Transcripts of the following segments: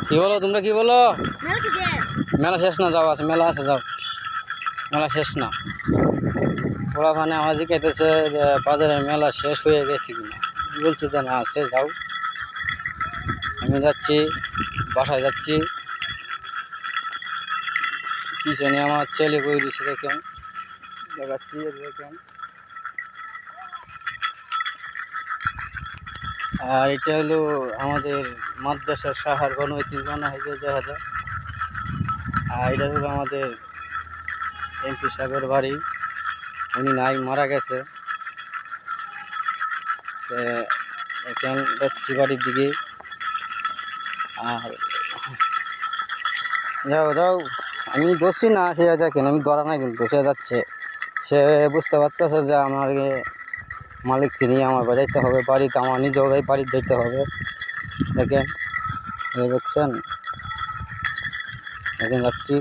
কি বলো তোমরা, কি বলো? মেলা শেষ না, যাও আছে মেলা আছে, যাও মেলা শেষ না। ওখানে আমার জিজ্ঞাসা যে বাজারের মেলা শেষ হয়ে গেছে কিনা, বলছে যে না আছে, যাও। আমি যাচ্ছি, বাসায় যাচ্ছি। পিছনে আমার ছেলে বই দিচ্ছে, দেখেন দেখাচ্ছি, দেখেন। আর এটা হলো আমাদের মাদ্রাসার সাহার গণঐতিহ্য বানা হয়েছে 2000। আর এটা হলো আমাদের এমপি সাহেবের বাড়ি, উনি নাই, মারা গেছে। এখন যাচ্ছি বাড়ির দিকে। আর যাও যাও, আমি দোষী না, সে দেখেন আমি ধরা নাই, কিন্তু সে যাচ্ছে, সে বুঝতে পারতেছে যে আমার মালিককে নিয়ে আমার বাড়িতে হবে, বাড়িতে আমার নিজের বাড়ি যেতে হবে। দেখেন, দেখছেন, এখন যাচ্ছি।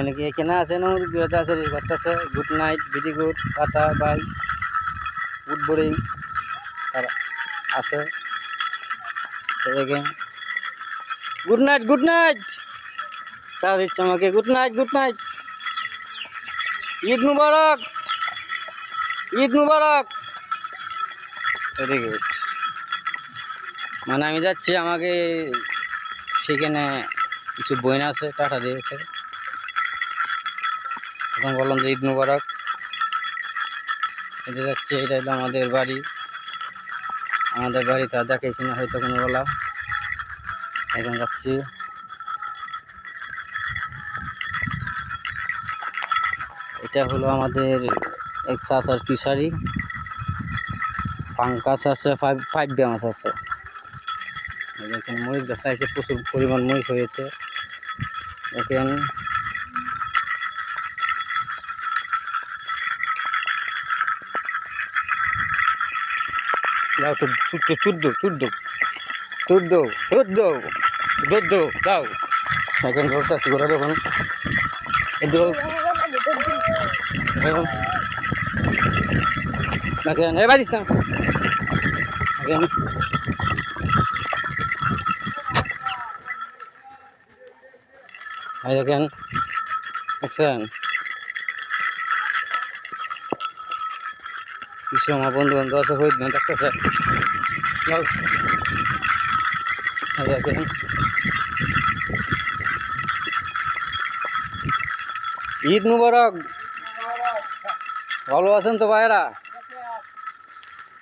নাকি এখানে আছে না, আছে করতেছে। Good night, very good, tata, bye, good boring আছে। দেখেন, গুড নাইট, গুড নাইট তা দিচ্ছে আমাকে, good night, good night, Eid Mubarak, Eid Mubarak. Very good. মানে আমি যাচ্ছি, আমাকে সেখানে কিছু বইন আছে, টাটা দিয়েছে। তখন বললাম যে ঈদ মুবারক। এটা যাচ্ছে, এটা হলো আমাদের বাড়ি। আমাদের বাড়ি তা দেখেছি না হয়তো কোনো বলা। এখন যাচ্ছি। এটা হলো আমাদের এক চাষার ফিশারি, পাঙ্কাস আছে, ফাইভ মাছ আছে। এখানে মরিচ দেখা যাচ্ছে, প্রচুর পরিমাণ মরিচ হয়েছে। দেখেন, যাও তো, চুদ্দ যাও। এখন ঘুরতেছি, ঘোরা দেখুন, দেখেন, এ বাড়িস না। দেখেন, দেখেন, দেখছেন, কিছু আমার বন্ধু বান্ধব আছে, হইত না, দেখতেছে। দেখেন, ঈদ মুবারক। ভালো আছেন তো ভাইয়েরা?